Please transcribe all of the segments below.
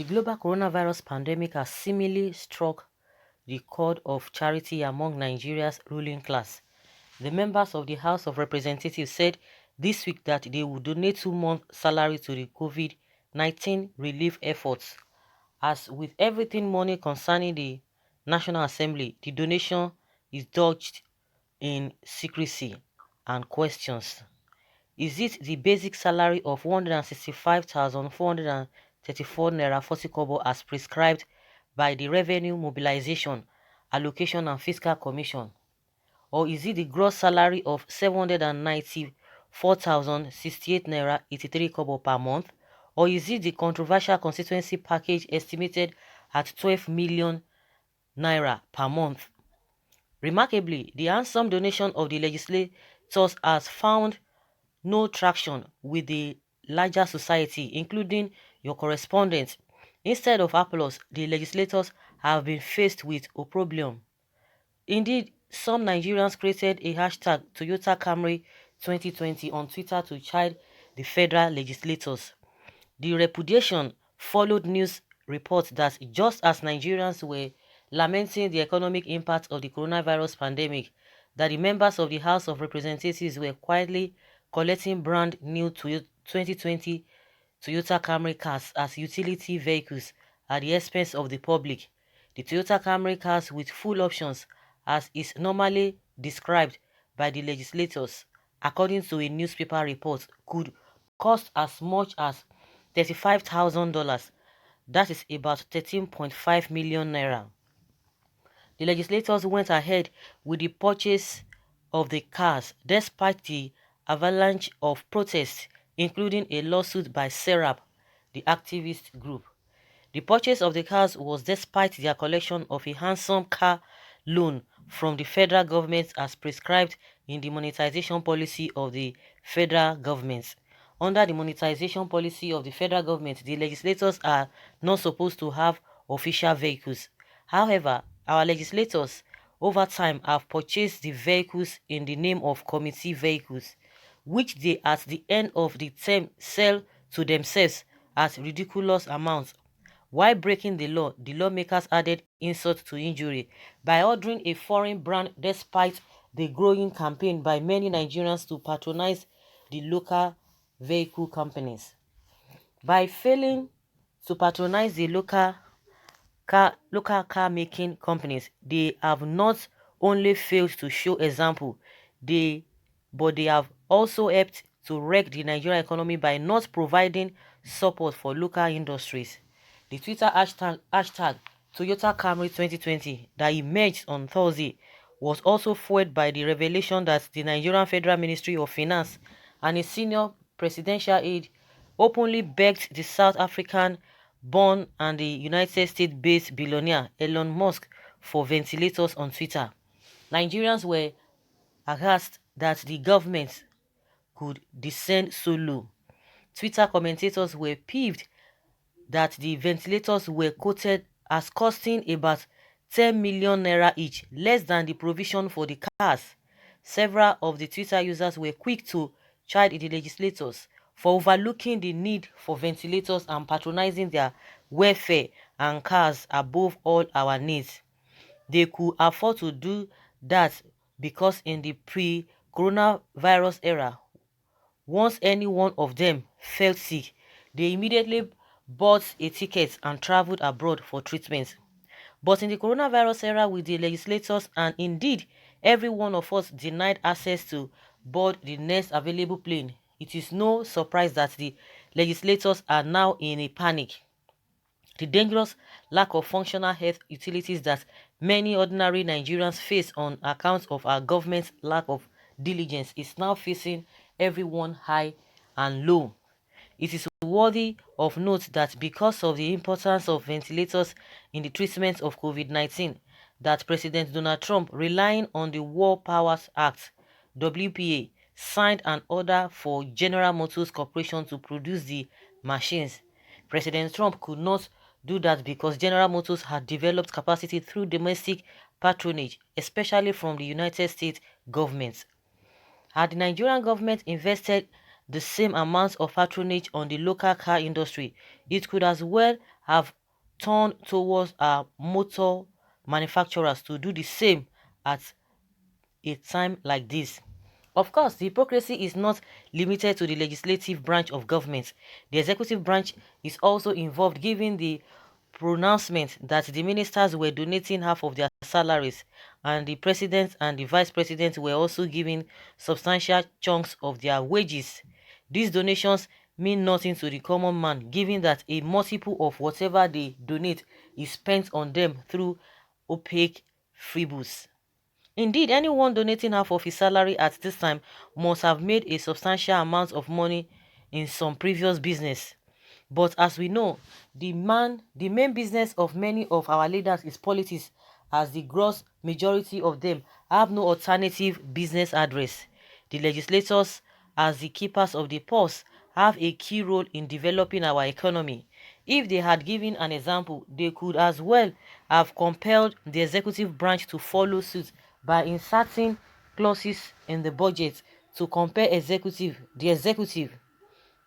global coronavirus pandemic has seemingly struck the chord of charity among Nigeria's ruling class. The members of the House of Representatives said this week that they would donate 2 months' salary to the COVID-19 relief efforts. As with everything money concerning the National Assembly, the donation is dodged in secrecy and questions. Is it the basic salary of 165,434 naira 40 kobo as prescribed by the Revenue Mobilization, Allocation and Fiscal Commission? Or is it the gross salary of 794,068 naira 83 kobo per month? Or is it the controversial constituency package estimated at 12 million naira per month? Remarkably, the handsome donation of the legislators has found no traction with the larger society, including your correspondents. Instead of applause, the legislators have been faced with opprobrium. Indeed, some Nigerians created a hashtag Toyota Camry 2020 on Twitter to chide the federal legislators. The repudiation followed news reports that just as Nigerians were lamenting the economic impact of the coronavirus pandemic, that the members of the House of Representatives were quietly collecting brand new 2020 Toyota Camry cars as utility vehicles at the expense of the public. The Toyota Camry cars with full options, as is normally described by the legislators, according to a newspaper report, could cost as much as $35,000. That is about 13.5 million naira. The legislators went ahead with the purchase of the cars despite the avalanche of protests, including a lawsuit by Serap, the activist group. The purchase of the cars was despite their collection of a handsome car loan from the federal government as prescribed in the monetization policy of the federal government. Under the monetization policy of the federal government, the legislators are not supposed to have official vehicles. However, our legislators over time have purchased the vehicles in the name of committee vehicles, which they at the end of the term sell to themselves at ridiculous amounts. While breaking the lawmakers added insult to injury by ordering a foreign brand despite the growing campaign by many Nigerians to patronize the local vehicle companies. By failing to patronize the local car making companies, they have not only failed to show example, but they have also helped to wreck the Nigerian economy by not providing support for local industries. The Twitter hashtag Toyota Camry 2020 that emerged on Thursday was also fueled by the revelation that the Nigerian Federal Ministry of Finance and a senior presidential aide openly begged the South African born and the United States-based billionaire Elon Musk for ventilators on Twitter. Nigerians were aghast that the government could descend so low. Twitter commentators were peeved that the ventilators were quoted as costing about 10 million naira each, less than the provision for the cars. Several of the Twitter users were quick to chide the legislators for overlooking the need for ventilators and patronizing their welfare and cars above all our needs. They could afford to do that because in the pre-coronavirus era, once any one of them felt sick, they immediately bought a ticket and traveled abroad for treatment. But in the coronavirus era, with the legislators and indeed every one of us denied access to board the next available plane, it is no surprise that the legislators are now in a panic. The dangerous lack of functional health utilities that many ordinary Nigerians face on account of our government's lack of diligence is now facing everyone high and low. It is worthy of note that because of the importance of ventilators in the treatment of COVID-19, that President Donald Trump, relying on the War Powers Act (WPA), signed an order for General Motors Corporation to produce the machines. President Trump could not do that because General Motors had developed capacity through domestic patronage, especially from the United States government. Had the Nigerian government invested the same amount of patronage on the local car industry, it could as well have turn towards motor manufacturers to do the same at a time like this. Of course, the hypocrisy is not limited to the legislative branch of government. The executive branch is also involved, given the pronouncement that the ministers were donating half of their salaries, and the president and the vice president were also giving substantial chunks of their wages. These donations mean nothing to the common man, given that a multiple of whatever they donate is spent on them through opaque fribbles. Indeed, anyone donating half of his salary at this time must have made a substantial amount of money in some previous business. But as we know, the main business of many of our leaders is politics, as the gross majority of them have no alternative business address. The legislators, as the keepers of the purse, have a key role in developing our economy. If they had given an example, they could as well have compelled the executive branch to follow suit by inserting clauses in the budget to compel the executive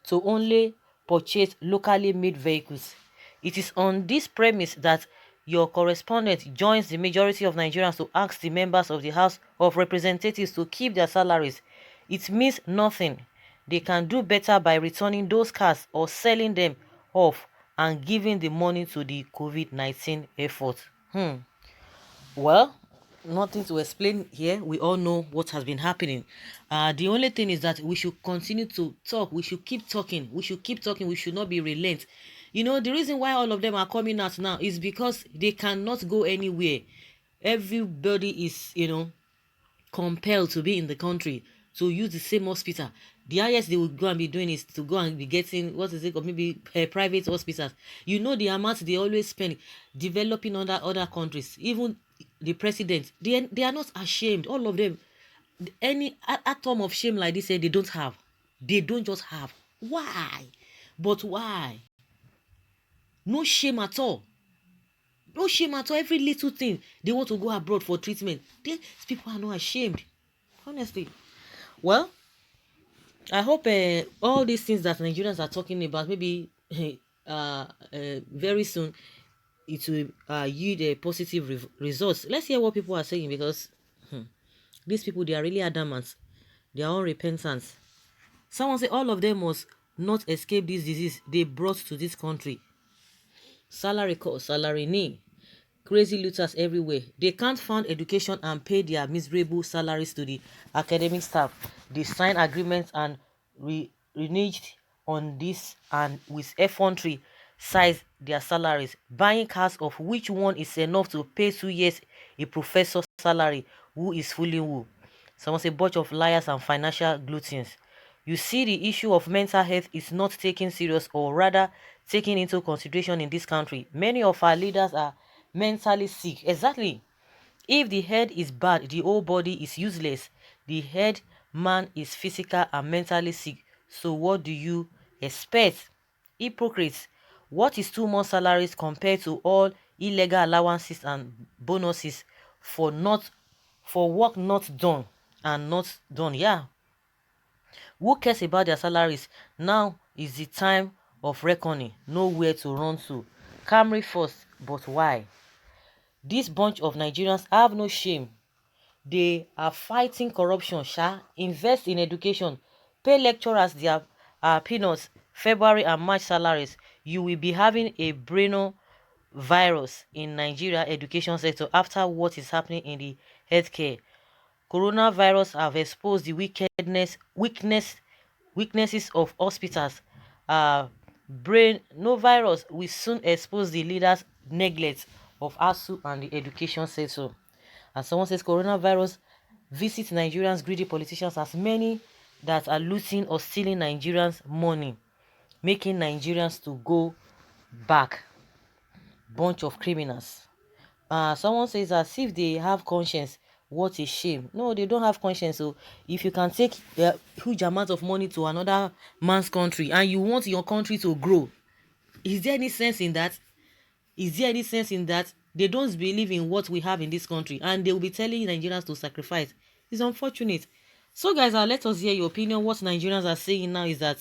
to only purchase locally made vehicles. It is on this premise that your correspondent joins the majority of Nigerians to ask the members of the House of Representatives to keep their salaries. It means nothing. They can do better by returning those cars or selling them off and giving the money to the COVID-19 effort. Well, nothing to explain here. We all know what has been happening. The only thing is that we should continue to talk. We should keep talking. We should keep talking. We should not be relent. You know, the reason why all of them are coming out now is because they cannot go anywhere. Everybody is, compelled to be in the country to use the same hospital. The highest they will go and be doing is to go and be getting, what is it, or maybe private hospitals. You know the amount they always spend developing other countries. Even the president, they are not ashamed. All of them, any atom of shame like this, they don't have. They don't just have. Why? But why? No shame at all. No shame at all. Every little thing they want to go abroad for treatment. These people are not ashamed. Honestly. Well, I hope all these things that Nigerians are talking about, maybe very soon, it will yield a positive results. Let's hear what people are saying, because these people, they are really adamant. They are unrepentant. Someone say all of them must not escape this disease they brought to this country. Salary cost, salary knee. Crazy looters everywhere. They can't fund education and pay their miserable salaries to the academic staff. They sign agreements and reneged on this, and with effrontery size their salaries, buying cars of which one is enough to pay 2 years a professor's salary who is fooling who. Someone say bunch of liars and financial gluttons. You see, the issue of mental health is not taken serious, or rather taken into consideration in this country. Many of our leaders are mentally sick. Exactly. If the head is bad, the whole body is useless. The head man is physical and mentally sick. So what do you expect? Hypocrites. What is 2 months salaries compared to all illegal allowances and bonuses for work not done and not done? Yeah. Who cares about their salaries? Now is the time of reckoning. Nowhere to run to. Camry first, but why? This bunch of Nigerians have no shame. They are fighting corruption, invest in education, pay lecturers their peanuts, February and March salaries. You will be having a brain virus in Nigeria education sector after what is happening in the healthcare. Coronavirus have exposed the weaknesses of hospitals. Brain no virus will soon expose the leaders' neglect of ASU and the education sector. And someone says coronavirus visits Nigerians' greedy politicians, as many that are looting or stealing Nigerians' money, making Nigerians to go back. Bunch of criminals. Someone says as if they have conscience. What a shame. No, they don't have conscience. So if you can take a huge amount of money to another man's country and you want your country to grow, is there any sense in that? Is there any sense in that? They don't believe in what we have in this country, and they will be telling Nigerians to sacrifice. It's unfortunate. So guys, let us hear your opinion. What Nigerians are saying now is that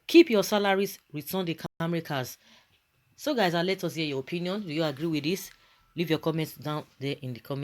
keep your salaries, return the Camry cars. So guys, let us hear your opinion. Do you agree with this? Leave your comments down there in the comments.